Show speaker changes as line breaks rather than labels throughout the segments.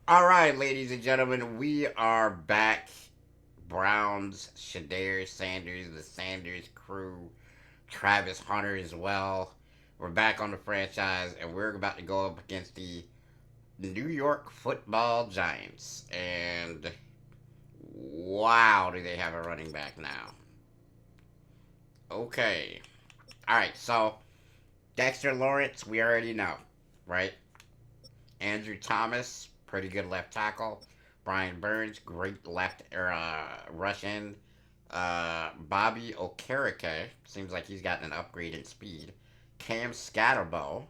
All right, ladies and gentlemen, we are back. Browns, Shadeur, Sanders, the Sanders crew, Travis Hunter as well. We're back on the franchise, and we're about to go up against the New York Football Giants. And wow, do they have a running back now? Okay. All right, so Dexter Lawrence, we already know, right? Andrew Thomas, pretty good left tackle. Brian Burns, great left rush end. Bobby Okereke, seems like he's gotten an upgrade in speed. Cam Scatterbo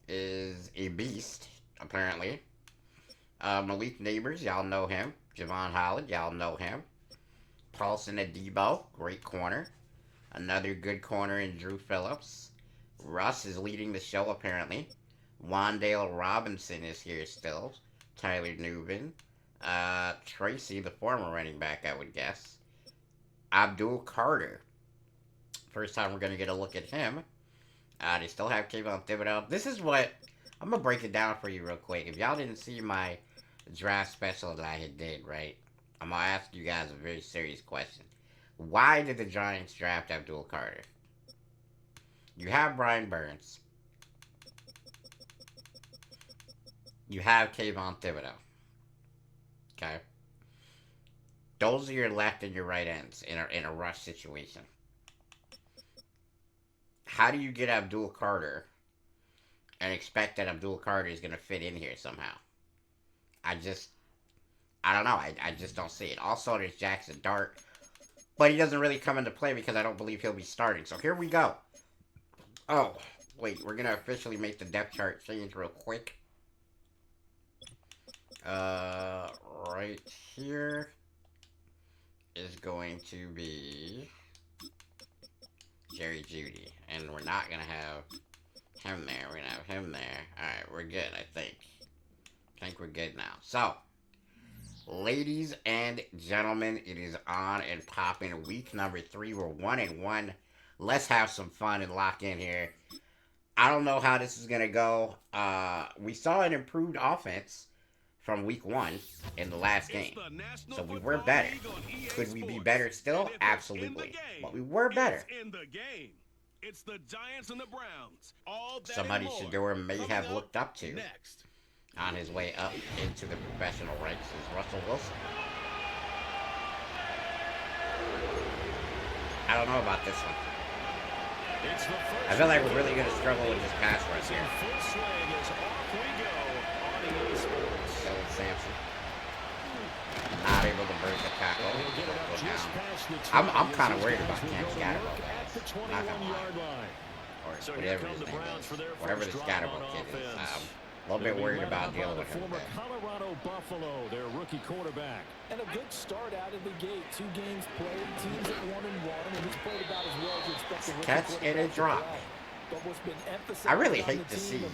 is a beast, apparently. Malik Neighbors, y'all know him. Javon Holland, y'all know him. Paulson Adebo, great corner. Another good corner in Drew Phillips. Russ is leading the show, apparently. Wandale Robinson is here still. Tyler Newbin. Tracy, the former running back, I would guess. Abdul Carter. First time we're going to get a look at him. They still have Kayvon Thibodeau. This is what... I'm going to break it down for you real quick. If y'all didn't see my draft special that I had did, right? I'm going to ask you guys a very serious question. Why did the Giants draft Abdul Carter? You have Brian Burns. You have Kayvon Thibodeau. Okay? Those are your left and your right ends in a rush situation. How do you get Abdul Carter and expect that Abdul Carter is going to fit in here somehow? I don't know. I just don't see it. Also, there's Jackson Dart, but he doesn't really come into play because I don't believe he'll be starting. So here we go. Oh, wait. We're going to officially make the depth chart change real quick. Right here is going to be Jerry Jeudy. And we're not going to have him there. We're going to have him there. Alright, we're good, I think. I think we're good now. So, ladies and gentlemen, it is on and popping. Week number 3. We're 1-1. Let's have some fun and lock in here. I don't know how this is going to go. We saw an improved offense from week 1 in the last game. So we were better. Could we be better still? Absolutely. But we were better.
It's the Giants and the Browns.
Somebody Shadeur may have looked up to on his way up into the professional ranks is Russell Wilson. I don't know about this one. I feel like we're really going to struggle with this pass rush here. Dylan Sampson. Not able to break the tackle. I'm kind of worried about Cam Scatterbo, guys. Not gonna lie. Or whatever his name is. Whatever the Scatterbo kid is. A little bit worried about dealing with him.
Colorado Buffalo, their rookie quarterback.
And a good start out of the gate. 2 games played, teams at 1-1, and he's played about as well as you expect a rookie
Catch and a drop. I really hate to see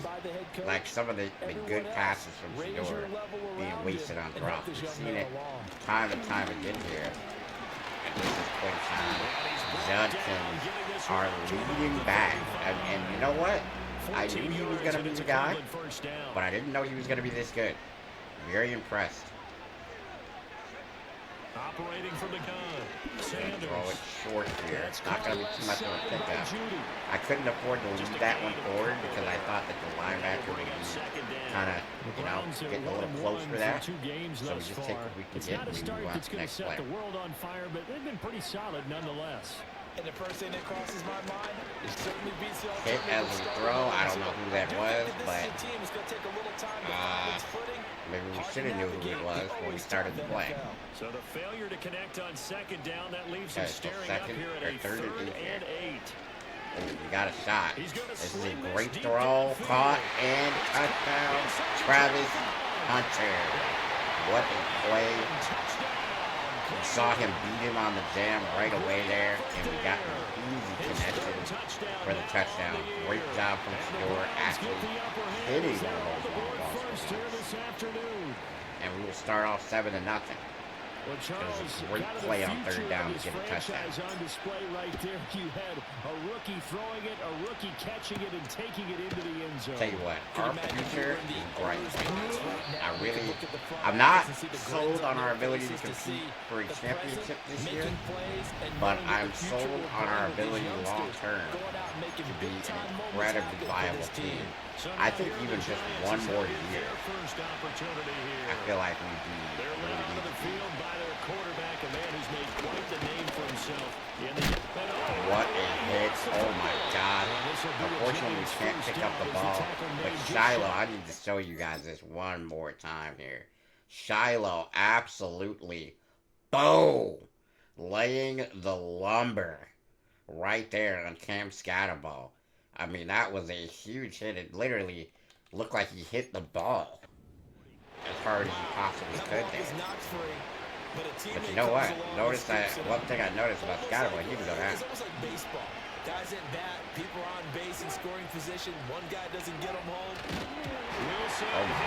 like some of the good passes from Shadeur being wasted on drops. We've seen it time and time again here. And this is Quinton Judkins, our leading back. And you know what? I knew he was going to be the guy, but I didn't know he was going to be this good. Very impressed.
Operating from the gun. Sanders.
Throw it short here. It's not going to be too much of a pickup. I couldn't afford to leave that one forward because I thought that the linebacker would be kind of, getting a little close for that. So we just take what we can get and we move on to the next play.
The world on fire, but they've been pretty solid nonetheless.
And the first thing that crosses my mind is certainly beats the
hit as we throw. I don't know who that was, but maybe we should have knew who it was when we started the play.
So the failure to connect on second down, that leaves him
Okay, so
staring up here at a third and 8.
Oh, we got a shot. This is a great throw, caught, and touchdown, Travis Hunter. What a play. We saw him beat him on the jam right away there, and we got an easy connection for the touchdown. Great job from Shadeur actually hitting the ball. And we will start off 7-0. It was a great play on third down to get a touchdown.
On display right there. You had a rookie throwing it, a rookie catching it, and taking it into the end zone.
Tell you what, our future is bright. I really, I'm not sold on our ability to compete for a championship this year, but I'm sold on our ability long term to be an incredibly viable team. I think even just one more year, I feel like we'd be really
on the field by their quarterback, a man who's made quite the name for himself.
What a hit. Oh my God. Unfortunately, we can't pick up the ball. But Shilo, I need to show you guys this one more time here. Shilo, absolutely, boom, laying the lumber right there on Cam Scatterball. I mean, that was a huge hit. It literally looked like he hit the ball as hard as he possibly could there. But you know what? Notice that one thing I noticed about Scatterball, he can go down.
It's almost like baseball. Guys at bat, people are on base in scoring position. One guy doesn't get them home.
Oh my.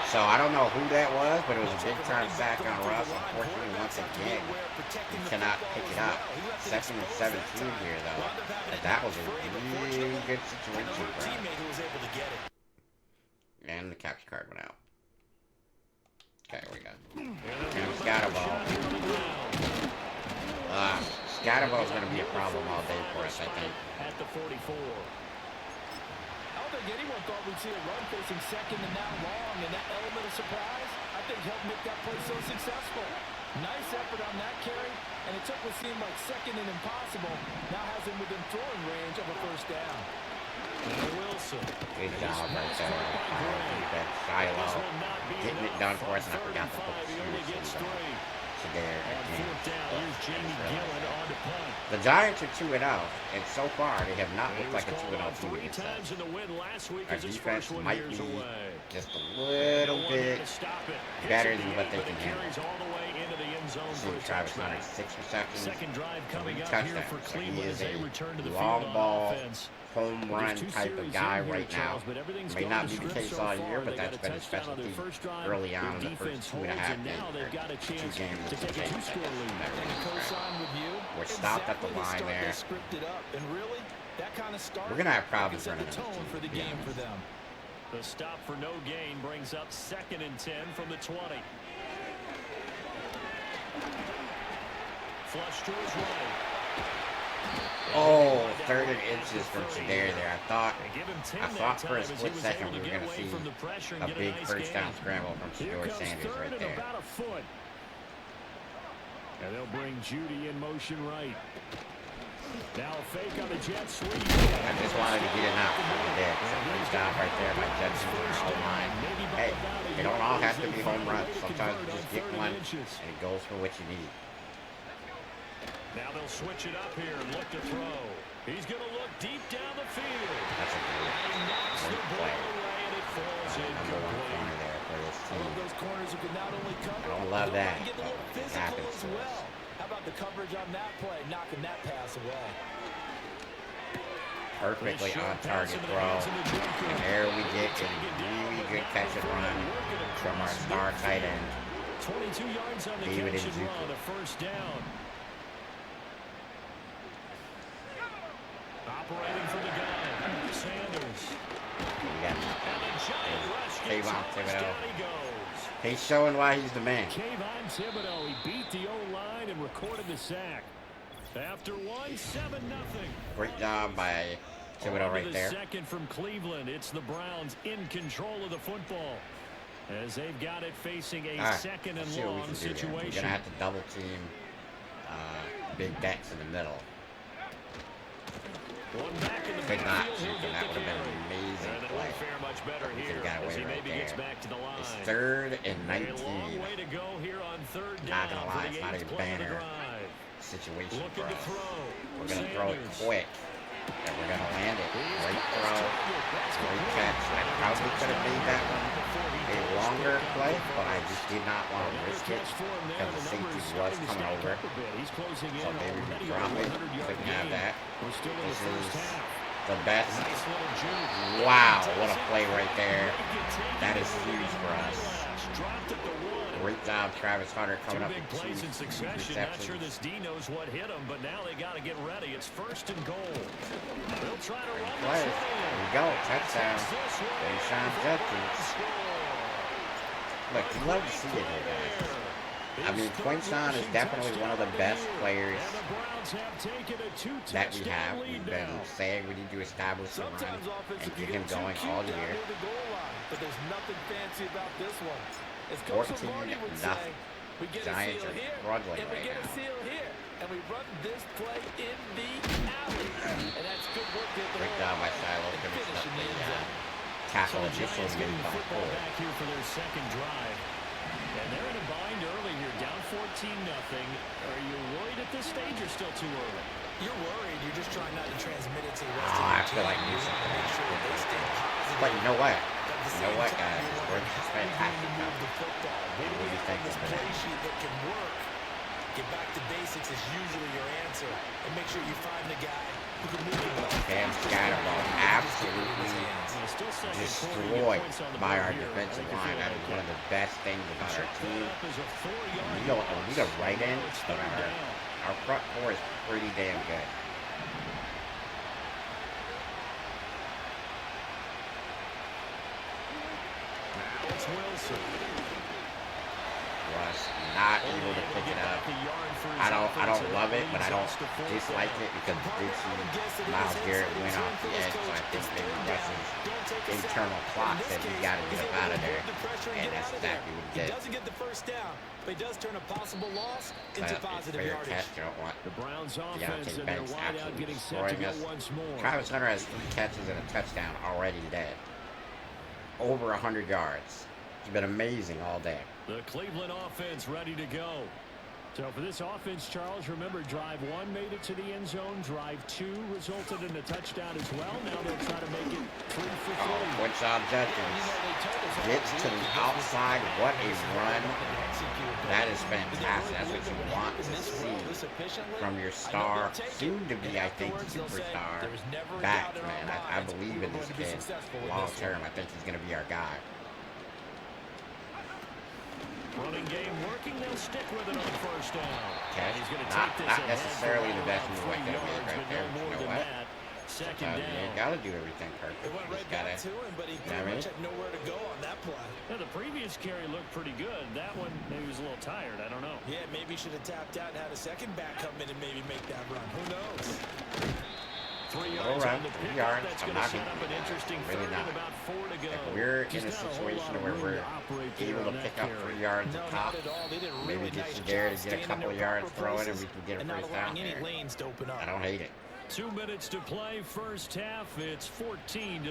So I don't know who that was, but it was a big time sack on Russ. Unfortunately, once again, he cannot pick it up. 2nd and 17 here, though. And that was a really good situation for him. And the capture card went out. Okay, we go. And Scatterball. Scatterball's going to be a problem all day for us, I think.
At the 44.
I don't think anyone thought we'd see a run facing second and that long, and that element of surprise, I think, helped make that play so successful. Nice effort on that carry, and it took what seemed like second and impossible. Now has him within throwing range of a first down.
Wilson.
Good job right there. That Shilo getting it done for us, and I forgot to put the shoes in Shadeur again. The Giants are 2-0, and so far they have not looked like a 2-0 team themselves. Our defense might be just a little bit better than what they can handle. See Travis Hunter, 6 receptions, 3 touchdowns. So he is a long ball, home run type of guy right now. May not be the case all year, but that's been a specialty early on in the first 2.5 games. We're stopped at the line there. We're going to have problems running this team.
The stop for no gain brings up 2nd and 10 from the 20. Flush to his right.
Oh, 3rd and inches from Shadeur there. I thought for a split second we were going to see a big first down scramble from Shadeur Sanders right there.
And they'll bring Judy in motion right. Now a fake on the jet sweep.
I just wanted to get it out from the dead. Good job right there by Judson for the whole line. Hey, they don't all have to be home runs. Sometimes you just get one and it goes for what you need.
Now they'll switch it up here and look to throw. He's going to look deep down the field.
That's a great play. Number 1 corner there for this team. I don't love that, but it happens to us.
How about the coverage on that play, knocking that pass away?
Perfectly on target throw. And there we get a really good catch and run from our star tight end,
22 yards on the
David
catch and
Njoku.
run, a first down. Operating for the gun, Sanders.
We got Kayvon Thibodeau.
Down he goes.
He's showing why he's the man.
Kayvon Thibodeau, he beat the O-line and recorded the sack. After 1-7-0.
Great job by Thibodeau right there.
Second from Cleveland. It's the Browns in control of the football as they've got it facing a second and long situation.
We're gonna have to double team Big Dex in the middle. Could not shoot, and that would have been an amazing play. We could have got away right there. It's 3rd and 19. Not gonna lie, it's not a banner situation for us. We're gonna throw it quick, and we're gonna land it. Great throw, great catch. I probably could have made that one a longer play, but I just did not want to risk it because the safety was coming over. So maybe we drop it. Couldn't have that. This is the best. Wow, what a play right there. That is huge for us. Great job, Travis Hunter, coming up with 2 receptions.
Not sure this D knows what hit him, but now they got to get ready. It's 1st and goal. They'll try to run
There we go, touchdown. Shane Judkins. look, you love to see it here, guys. I mean, Quinton is definitely one of the best players that we have. We've been saying we need to establish a run and get him going all year.
But there's nothing fancy about this one. It's
14-0. Giants are struggling right now.
And we run this play in the alley. And that's good work there.
Great job by Shilo finishing up the tackle initially made by Cole.
Back here for their second drive. And they're in a bind early here, down 14-0. Are you worried at this stage or still too early?
You're worried. You're just trying not to transmit it to the rest of
I
the team.
feel like you should
Make sure that they stay positive.
But you know what? You know what, guys? We're just fantastic.
The football.
What do you think
This
of
play
that?
sheet that can work. Get back to basics is usually your answer. And make sure you find the guy who can move the ball.
Cam Scatterball absolutely destroyed by our defensive line. That is one of the best things about our team. We need a right end, but our front four is pretty damn good.
Now it's Wilson.
Was not able to pick it up. I don't love it, but I don't dislike it because we did see Myles Garrett went off the edge, so I think maybe Russ's internal clock said he got to get up out of there, and that's exactly what he did.
Doesn't get the first down, but he does turn a possible loss into positive
fair
yardage.
catch. You don't want
The Browns offense
Deontay
and their
Banks
wideout
absolutely
getting set to
destroying
go
us.
once more.
Travis Hunter has 3 catches and a touchdown already today. Over 100 yards. It's been amazing all day.
The Cleveland offense ready to go. So for this offense, Charles, remember drive 1 made it to the end zone. Drive 2 resulted in a touchdown as well. Now they'll try to make it 3 for 3.
Quinton Judkins gets to the outside. What a run. That is fantastic. That's what you want to see from your star, soon to be, I think, superstar back, man. I believe in this kid long term. I think he's going to be our guy.
Running game working. They'll stick with it on first down.
Okay.
He's going to
Not
take this
necessarily the best move I
ahead
could
for
have made right
about 3 yards,
there.
but no
You
more
know
than
what?
that. Second
Sometimes you
down.
ain't got to do everything perfect.
It went
You
right
just got
back
to,
to him, but he
you know
pretty
what I
much
mean?
had nowhere to go on that play.
Now, the previous carry looked pretty good. That one, maybe was a little tired. I don't know.
Yeah, maybe he should have tapped out and had a second back come in and maybe make that run. Who knows?
3
All
yards
right,
on the
3
pickup.
yards.
That's
I'm
going to
not
set
gonna
up
do
an
that.
interesting
Really
third
not.
and about 4 to go.
If we're in
Just
a
not whole
situation
lot of
where
room
we're
to operate there
able to
on that
pick up
carry.
3 yards
No,
at
not
top,
at all. They did a
maybe
really
get
nice
Shadeur
job
to get a
staying in
couple
their
yards
proper
throwing, and
places
we can get a
and not
first down
allowing any
there.
lanes to open up.
I don't hate it.
2 minutes to play, first half. It's 14-0.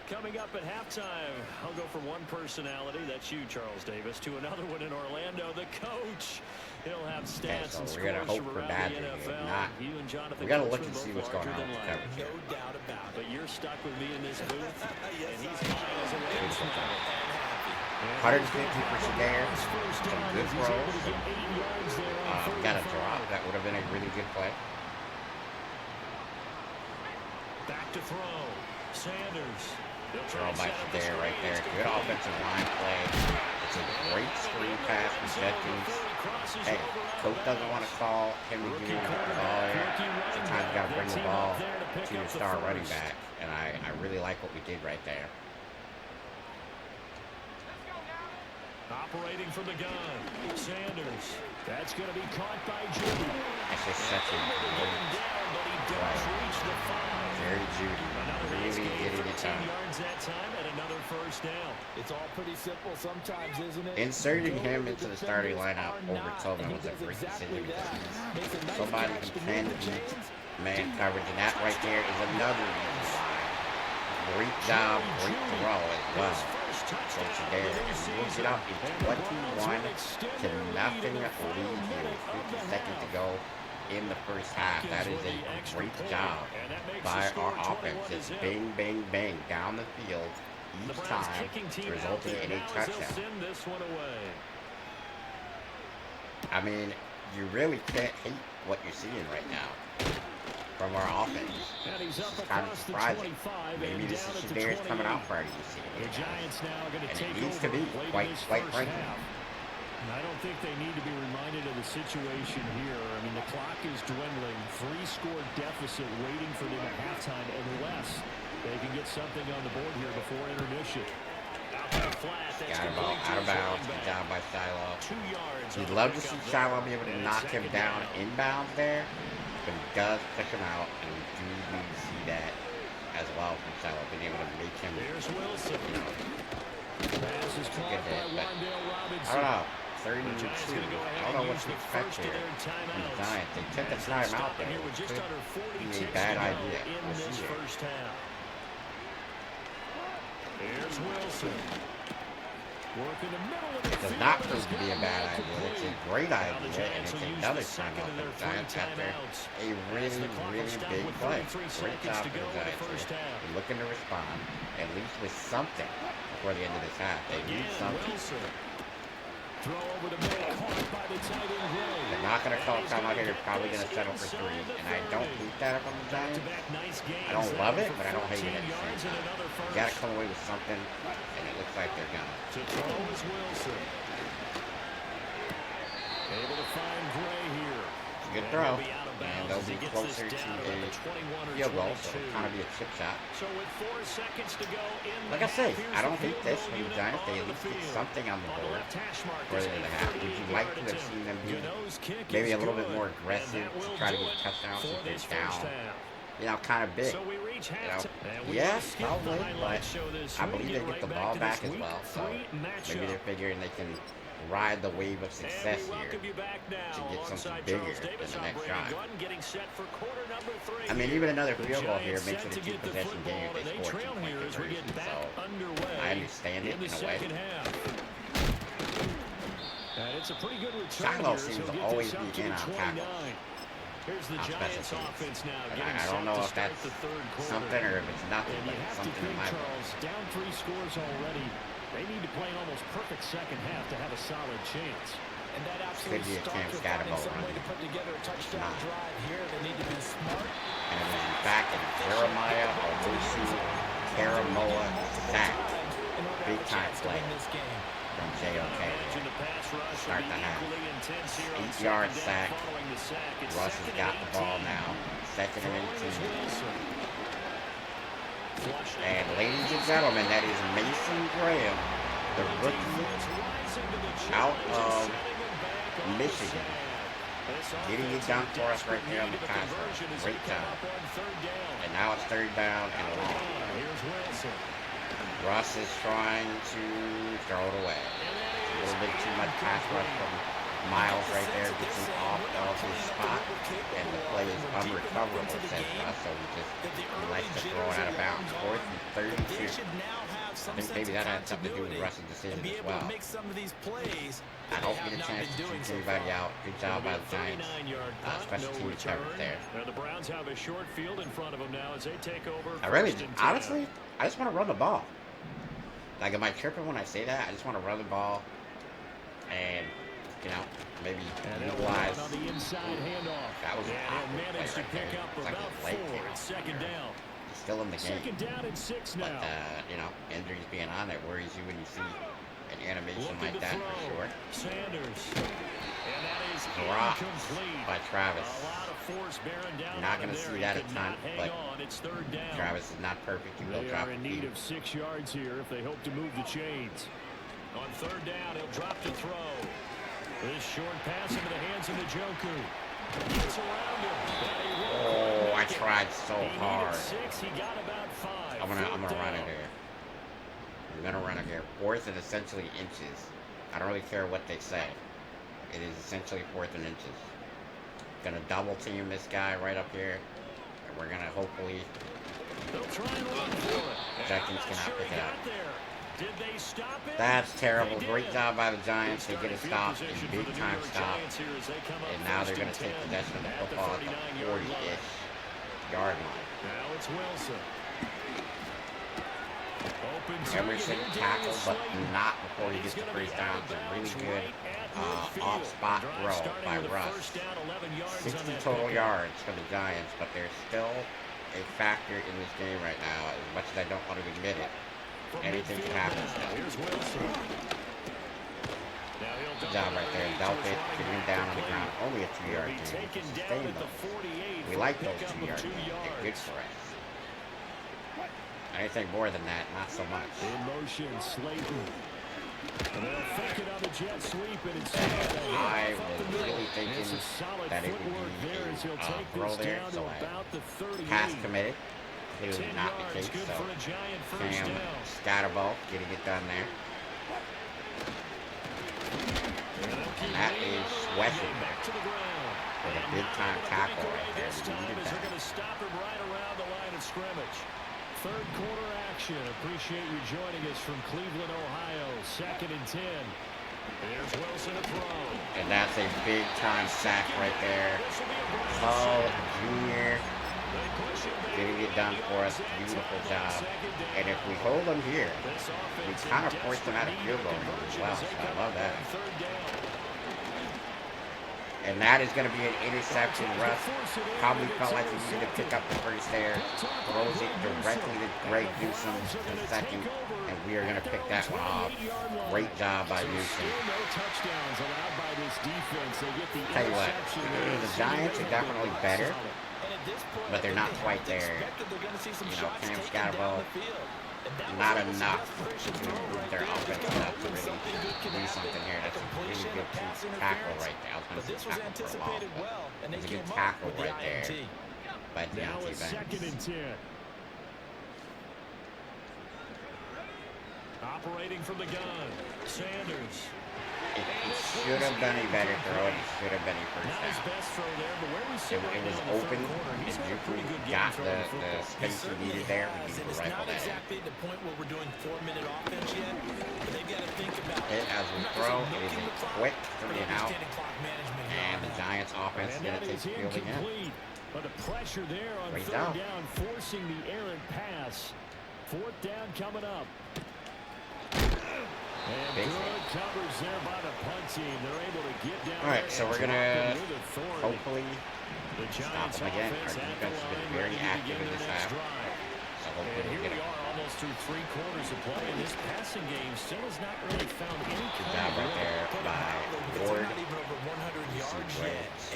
Coming up at halftime, I'll go from one personality, that's you, Charles Davis, to another one in Orlando, the coach. He'll have stats
so
and
we're gonna
scores
hope
from
for
around
bad
the
news.
NFL.
Not-
You and Jonathan
We got to look
Coachman
and see
both
what's going
larger
on
than
with the
life.
coverage
No
here.
doubt about it.
But you're stuck with me in this booth,
Yes,
and he's
I am.
fine as a way to
Beautiful
smile.
job.
And
150 for Shadeur.
first
Some
down
good
as he's able
throws.
to get 8 yards there on
Got a
45.
drop. That would have been a really good play.
Back to throw. Sanders. They'll try
Throw
and
by
set up the
Shadeur right there.
screens to
Good
cover.
offensive line play. It's a great screen pass from Judkins. Hey, coach doesn't want to call him to give the ball there. Sometimes you got to bring the ball to your star running back. And I really like what we did right there.
Operating from the gun. Sanders. That's going to be caught by Judy.
That's just such a great
Down, but he does reach the 5.
Jerry Judy.
Another nice
Really
gain
getting
for
it
10
done.
yards that time and another first down.
It's all pretty simple sometimes, isn't it?
Inserting
Go
him
where
into the starting lineup
defenders are
over
not,
Tobin
and he
was a
does
great
exactly
decision because
that. Makes a nice
somebody
catch
who
to
can
move the
beat
chains.
man coverage, and that right there is another reason why. Great job, great throw as well. So Shadeur, and we will get up in 21 to nothing lead here with 50 seconds to go in the first half. That is a great job by our offense. Just bang, bang, bang down the field each time, resulting in a touchdown. I mean, you really can't hate what you're seeing right now from our offense. It's kind of surprising. Maybe this is Shadeur's coming out party you see
The
here.
Giants now going to
And
take
it needs to
over
be,
late
quite
in this
frankly.
first half. And I don't think they need to be reminded of the situation here. I mean, the clock is dwindling. 3-score deficit waiting for them at halftime unless they can get something on the board here before intermission. Out to the flat. That's
Out of inbounds. Good job by Shilo.
2 yards.
You'd love to see Shilo be able to knock him down inbounds there, but he does push him out, and we do need to see that as well from Shilo, being able to make him,
There's Wilson.
you know,
Pass is caught
good hit,
by
but
Wandale
I
Robinson.
don't know.
The Giants
32.
going to go ahead
I don't know
and
what
use
to
the
expect
first of
here
their
from the
timeouts.
Giants. They took the
As they
time
stop
out
it
there.
here with just
Could
under 40
be a
ticks
bad
to go
idea.
in
We'll
this
see here.
first half. Here's Wilson. Working the middle of the
It does
field,
not
but
prove
it's
to be a
gonna
bad
be
idea. It's a
incomplete.
great
Now the
idea, and
Giants
it's
will use
another
the second
timeout
of
for
their
the
three
Giants after
timeouts.
a really,
the clock will
really
stop
big
with
play.
33
Great
seconds
job
to
for
go
the
in the
Giants
first
here.
half.
They're looking to respond, at least with something before the end of this half. They need
Again,
something.
Wilson. Throw over the middle, caught by the tight end Gray.
They're not going to call
And he's
timeout
gonna
here. They're
get
probably
this
going to settle for
inside
3,
the
and I don't
30.
hate that from the Giants.
Back-to-back nice gains.
I don't
That
love
one
it,
for
but I don't hate it
14
at the same
yards and
time.
another
You
first.
got to come away with something, and it looks like they're gonna.
To throw is Wilson. Able to find Gray here.
It's a good
And
throw,
he'll be out of
and
bounds
they'll
as he
be
gets
closer
this
to
down
a
at the 21 or
field goal, so
22.
it'll kind of be a chip shot.
So with 4 seconds to go in
Like
the
I say,
half, here's
I don't
the
hate
field
this
goal
from the
unit
Giants. They
on
at
the
least get
field.
something on the
On the
board
left hash mark
for
is
the end of
a
the half. Would you like
38-yard
to have
attempt.
seen them be
Gano's kick
maybe
is
a little bit
good,
more
and
aggressive
that
to
will
try to
do
get
it
touchdowns
for
if
this
they're
first
down?
half.
You know, kind of big.
So we reach
You know,
halftime. And we
yeah,
will skip the
probably, but
highlight show this
I
week
believe
and
they get
right
the
back
ball
to
back
this
as
week
well. So
3
maybe
matchup.
they're figuring they can ride the wave of success
And we
here
welcome you back now
to get something
alongside
bigger
Charles Davis.
in the
I'm
next
Brandon
drive.
Gordon getting set for quarter number 3.
I mean, even another
The
field goal here
Giants
makes
set
it a
to get the
two-possession game
football,
if
and
they
they
score
trail
two-point
here as we
conversion.
get back
So
underway
I understand it
in the
in a way.
second half. And it's a pretty good return
Shilo
here as
seems
he'll
to
get
always
this up
be
to
in
the
on
29.
tackles
Here's the
on special
Giants
teams.
offense now
And
getting
I
set
don't know
to
if
start
that's
the third quarter.
something or if it's nothing,
And
but
you
it's
have to
something in
think,
my book.
Charles, down 3 scores already. They need to play an almost perfect second half to have a solid chance.
And that
Could
absolutely
be a
starts
Cam
with
Scatterbo
finding some way
run.
to put together a touchdown
not.
drive here. They need to be smart.
And it was in fact a Jeremiah Owusu Karamoa sack.
In order to
Big
have a
time
chance to
play
win this game.
from
I
JOK.
imagine the pass rush
Start
will
the
be
half.
equally intense here on
8-yard
second
sack.
down following the sack. It's
Russ has
second
got
and
the ball
18.
now. Second and
Throwing is
18.
Wilson. Flushed
And ladies and gentlemen, that is Mason Graham, the rookie
Defense rising to the
out
challenge and
of
setting him back on the
Michigan.
sack. This
Getting it
offense
done
in
for us right
desperate
there on
need
the
of a
pass
conversion
rush.
as
Great
they come
job.
up on third down.
And now it's third down and long.
Here's Wilson.
Russ is trying to throw it away. A little bit too much pass rush from Miles right there. Gets him off of his spot. And the play is unrecoverable, says Russ. So he likes to throw it out of bounds. 4th and 32. I think maybe that had something to do with Russ's decision as well.
Make some of these plays.
I don't get a chance to shoot anybody out. Good job by the Giants. Special teams coverage there.
The Browns have a short field in front of them now as they take over.
I really,
first and 10.
honestly, I just want to run the ball. Like, am I tripping when I say that? I just want to run the ball and, you know, maybe
And they'll
utilize.
run on the inside handoff.
That was an
and
awkward
he'll manage
play
to
right
pick
there.
up
It's like
about
his leg
4.
came
It's
out.
second down.
He's still in the game.
Second down and 6
But,
now.
you know, injuries being on there worries you when you see an animation
Looking
like
to
that
throw.
for sure.
Sanders. And that is
Dropped
incomplete.
by Travis.
A lot of force bearing down
Not
on
gonna
him
see
there.
that
He
a
could
ton,
not hang
but
on. It's third down.
Travis is not perfect. He will
They
drop
are
the
in need
feed.
of 6 yards here if they hope to move the chains. On third down, he'll drop to throw. This short pass into the hands of Njoku. Gets around him. And he won't
Oh, I
make it.
tried so
He needed
hard.
6. He got about 5.
I'm gonna
Fourth
run it
down.
here. I'm gonna run it here. 4th and essentially inches. I don't really care what they say. It is essentially 4th and inches. Gonna double team this guy right up here. And we're gonna hopefully.
They'll try and run for it.
Jenkins
I'm not
cannot
sure
pick
he
it up.
got there. Did they stop it?
That's terrible.
They
Great
did.
job by the Giants. They
Good
get a
starting
stop,
field
a
position for
big
the New
time
York
stop.
Giants here as they come up
And now they're
first
gonna
and
take
10
possession of the
at the
football at the
39-yard
40-ish
line.
yard line.
Now it's Wilson. Open three,
Emerson
and here
tackled,
Darius
but
Slayton.
not before he
And
gets
he's
the
gonna be
first down.
out
It's
of
a really
bounds
good
right at midfield.
off-spot
Drive
throw
starting
by
with a
Russ.
first down, 11 yards on
60
that
total
pickup.
yards for the Giants, but they're still a factor in this game right now. As much as I don't want to admit it,
From
anything can
midfield
happen
now.
still.
Here's Wilson. Now he'll
Good job right there. Dealt it,
running
getting him
back
down
to
on the
play.
ground. Only a 2-yard
He'll be
gain.
taken down
Sustain
at the
those.
48
We
for a
like those
pickup of
2-yard
2
gains. They're good
yards.
for us. Anything more than that, not so much.
In motion, Slayton. And they'll fake jet sweep, and instead
I was really thinking that it would be a throw there, so I pass committed. Clearly not the case, so Sam Scatterball getting it done there. And that is Sweating with a big time tackle right there. We needed that.
Going to stop him right around the line of scrimmage. Third quarter action. Appreciate you joining us from Cleveland, Ohio. 2nd and 10. There's Wilson to throw.
And that's a big time sack right there. Oh, Junior getting it done for us. Beautiful job. And if we hold them here, we kind of force them out of field goal range as well. So I love that. And that is going to be an interception. Russ probably felt like he needed to pick up the first there. Throws it directly to Greg Newsome in the second. And we are going to pick that one off. Great job by Newsome. Tell you what, the Giants are definitely better, but they're not quite there. You know, Cam Scatterball, not enough to improve their offense enough to really do something here. That's a really good tackle right there. I was going to say tackle for a loss, but it's a good tackle right there by Deontay Banks.
Operating from the gun, Sanders.
It should have been a better throw. It should have been a first down. It was open. And Juku got the space he needed there. We needed to rifle that in. It as we throw, it is a quick 3 and out. And the Giants offense is going to take the field again.
But the pressure there on
Great
third
down,
forcing the errant pass. 4th down coming up. And good covers there by the punt team. They're able to get down.
All right, so we're going to hopefully stop them again. Our defense has been very active in this half. So hopefully we'll get it.
Almost through 3 quarters of play, and this passing game still has not really found any
good job right there by Ward.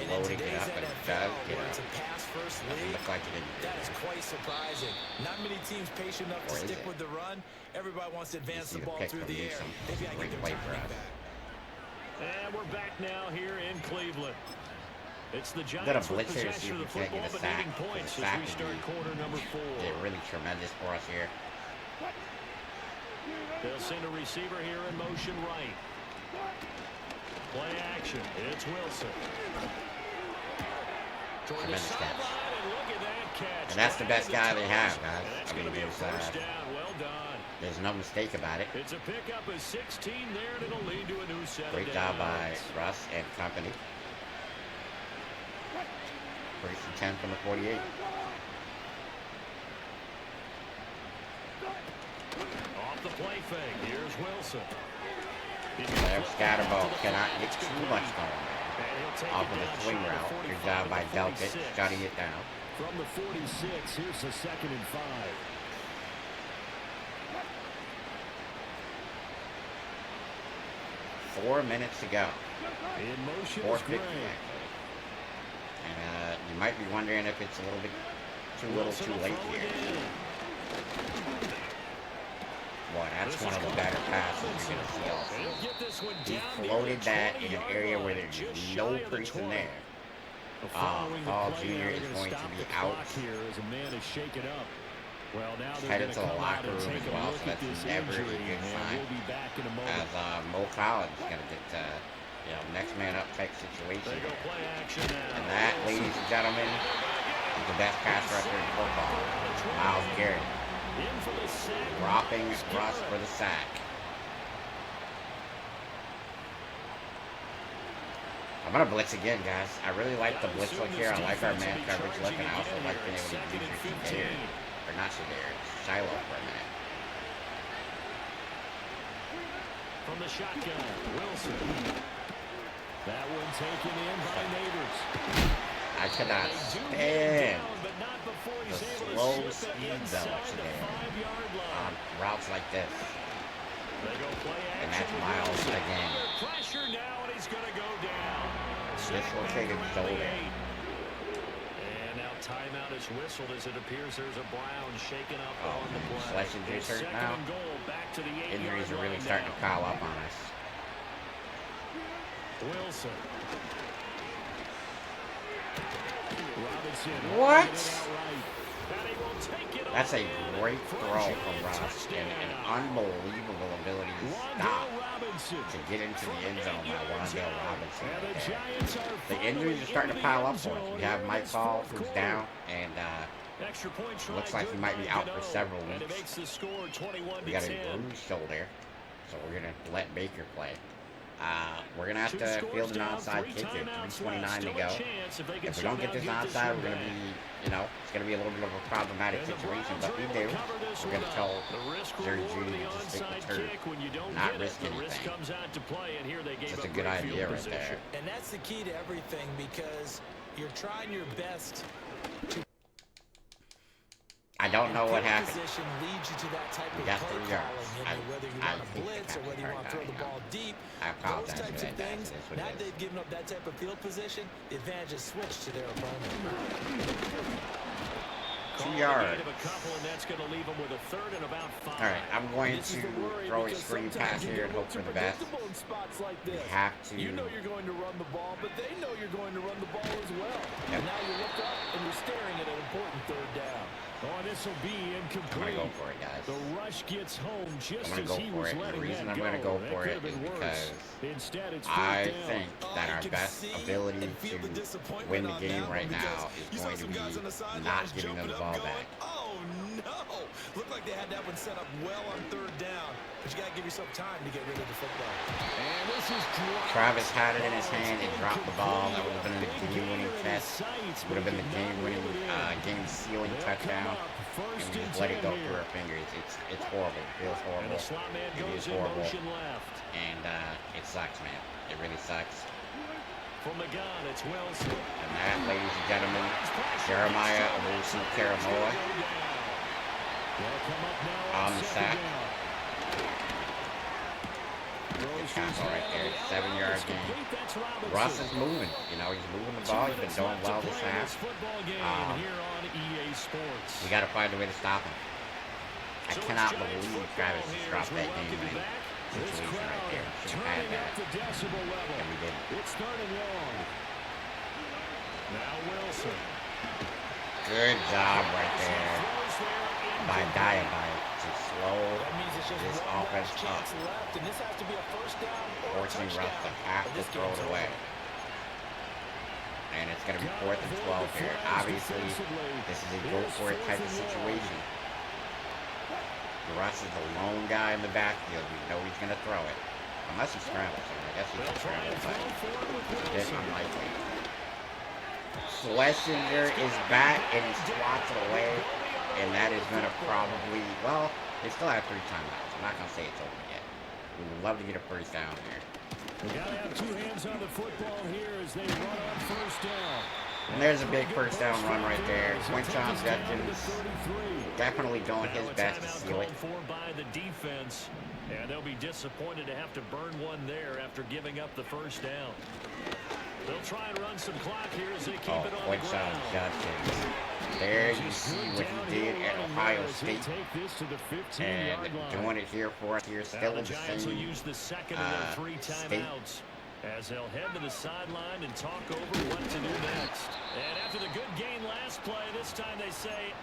Loading it up, and it does get up. Doesn't look like it didn't.
That is quite surprising. Not many teams patient enough to stick with the run. Everybody wants to advance the ball through the air. Maybe I get their timing back.
And we're back now here in Cleveland. It's the Giants
got a blitz here to see if we can't get a sack.
Points
The sack
as we start quarter number 4.
They're really tremendous for us here.
They'll send a receiver here in motion right. Play action. It's Wilson.
Tremendous catch. And that's the best guy they have, guys. I mean, there's no mistake about it.
It's a pickup of 16 there, and it'll lead to a new set.
Great job by Russ and company. 1st and 10 from the 48.
Off the play fake. Here's Wilson.
Sam Scatterball cannot get too much going there. Off of the swing route. Good job by Delpit, shutting it down.
From the 46, here's the 2nd and 5.
Four minutes to go.
In motion
4:50 actually. And you might be wondering if it's a little bit too little too late here. Boy, that's one of the better passes you're going to see all season. He floated that in an area where there's no person there. Paul Jr. is going to be out. Headed to the locker room as well, so that's never a good sign. As Mo Collins is going to get, next man up type situation. And that, ladies and gentlemen, is the best pass rusher in football. Myles Garrett. Dropping Russ for the sack. I'm going to blitz again, guys. I really like the blitz look here. I like our man coverage look, and I also like being able to use your Shadeur. Or not Shadeur, Shilo for a minute.
From the shotgun, Wilson. That one taken in by Neighbors.
I cannot stand the slow speed though today on routes like this. And that's Myles again. This will take a shoulder.
And now timeout is whistled as it appears there's a Brown shaken up on the play.
Schlessinger's hurt now. Injuries are really starting to pile up on us.
Wilson.
What? That's a great throw from Ross and an unbelievable ability to stop to get into the end zone by Wandale Robinson right there. The injuries are starting to pile up for us. We have Mike Hall, who's down, and looks like he might be out for several weeks. We got a bruised shoulder, so we're going to let Baker play. We're going to have to field an onside kick here. 3:29 to go. If we don't get this onside, we're going to be, it's going to be a little bit of a problematic situation. But we do. We're going to tell Jerry Judy to just stick the turf, not risk anything. Just a good idea right there.
And that's the key to everything, because you're trying your best to...
I don't know what happened.
Leads you to that type
We
of
got
play
3 yards.
calling, whether you want to blitz or whether you want to throw the ball deep.
I apologize
those types
for
of
that,
things.
guys.
Now they've given up that type of field position, the advantage is switched to their opponent.
2 yards.
That's going to leave them with a third and about 5.
All right, I'm going to throw a screen pass here and hope for the best. We have to.
You know you're going to run the ball, but they know you're going to run the ball as well.
Yep.
And now you look up and you're staring at an important third down.
Oh, this will be incomplete.
I'm going to go for it, guys.
The rush gets home just
I'm going to go for it. The reason I'm going to go for it is because I think that our best ability to win the game right now is going to be not giving them the ball back.
Oh, no. Looked like they had that one set up well on third down, but you got to give yourself time to get rid of the football.
And this is
Travis had it in his hand and dropped the ball. That would have been the game-winning catch. Would have been the game-winning, game-sealing touchdown. And we just let it go through our fingers. It's horrible. It feels horrible. It is horrible. And it sucks, man. It really sucks.
From the gun, it's Wilson.
And that, ladies and gentlemen, Jeremiah Owusu-Karamoah on the sack. Good tackle right there. 7-yard gain. Russ is moving. He's moving the ball. He's been doing well this half. We got to find a way to stop him. I cannot believe Travis just dropped that game-winning situation right there. Should have had that. And we didn't.
It's third and long. Now Wilson.
Good job right there by Diabite to slow this offense up, forcing Russ to have to throw it away. And it's going to be 4th and 12 here. Obviously, this is a go-for-it type of situation. Russ is the lone guy in the backfield. We know he's going to throw it. Unless he scrambles. I guess he can scramble, but it's unlikely. Schlesinger is back, and he swats it away. And that is going to probably, well, they still have 3 timeouts. I'm not going to say it's over yet. We would love to get a first down here.
We got to have 2 hands on the football here as they run on first down.
And there's a big first down run right there. Quinton Judkins definitely doing his best to seal it.
By the defense, and they'll be disappointed to have to burn one there after giving up the first down. They'll try and run some clock here as they keep it on the ground.
Judkins. There you see what he did at Ohio State. And doing it here for us here, still in the same
use the second of their 3 timeouts as they'll head to the sideline and talk over what to do next. And after the good gain last play, this time they say,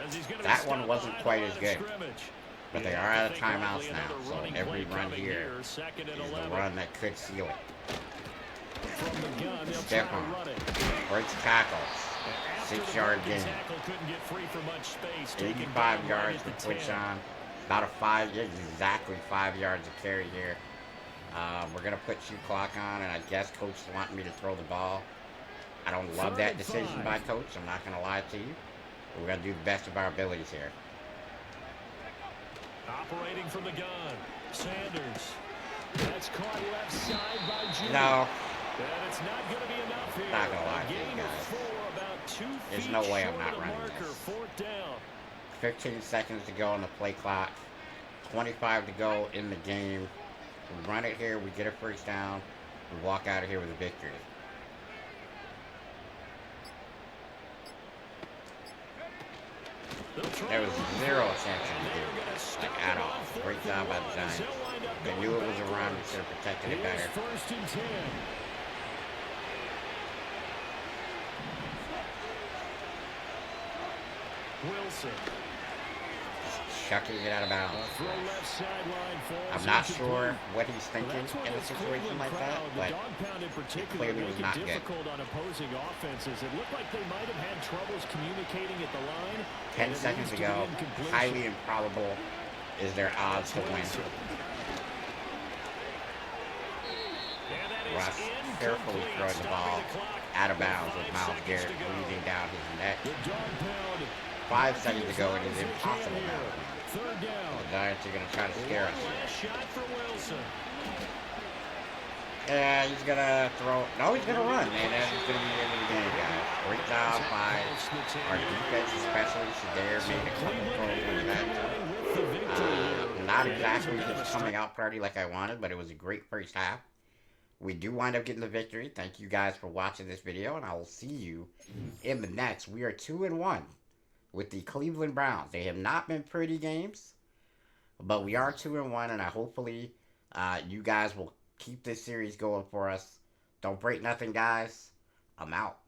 as he's going to
that one wasn't quite as good. But they are out of timeouts now, so every run here is the run that could seal it. Stephon breaks tackles. 6-yard gain. 85 yards for Quinton. About exactly 5 yards of carry here. We're going to put shoe clock on, and I guess Coach wanting me to throw the ball. I don't love that decision by Coach. I'm not going to lie to you. But we're going to do the best of our abilities here.
Operating from the gun, Sanders. That's caught left side by Jimmy.
No.
And it's not going to be enough here.
Not going to lie to you guys. There's no way I'm not running this. 15 seconds to go on the play clock. 25 to go in the game. We run it here. We get a first down. We walk out of here with a victory. There was 0 attention to do, like, at all. Great job by the Giants. I knew it was a run. We should have protected it better.
First and 10. Wilson.
Chucking it out of bounds. I'm not sure what he's thinking in a situation like that, but it clearly was not good.
On opposing offenses. It looked like they might have had troubles communicating at the line.
10 seconds ago, highly improbable is their odds to win. Russ carefully throwing the ball out of bounds with Myles Garrett breathing down his neck. 5 seconds ago, it is impossible now. The Giants are going to try to scare us. Yeah, he's going to throw. No, he's going to run. And that's going to be the end of the game, guys. Great job by our defense, especially. Shadeur made a couple throws in that. Not exactly just coming out party like I wanted, but it was a great first half. We do wind up getting the victory. Thank you guys for watching this video, and I will see you in the next. We are 2-1 with the Cleveland Browns. They have not been pretty games, but we are 2-1, and hopefully you guys will keep this series going for us. Don't break nothing, guys. I'm out.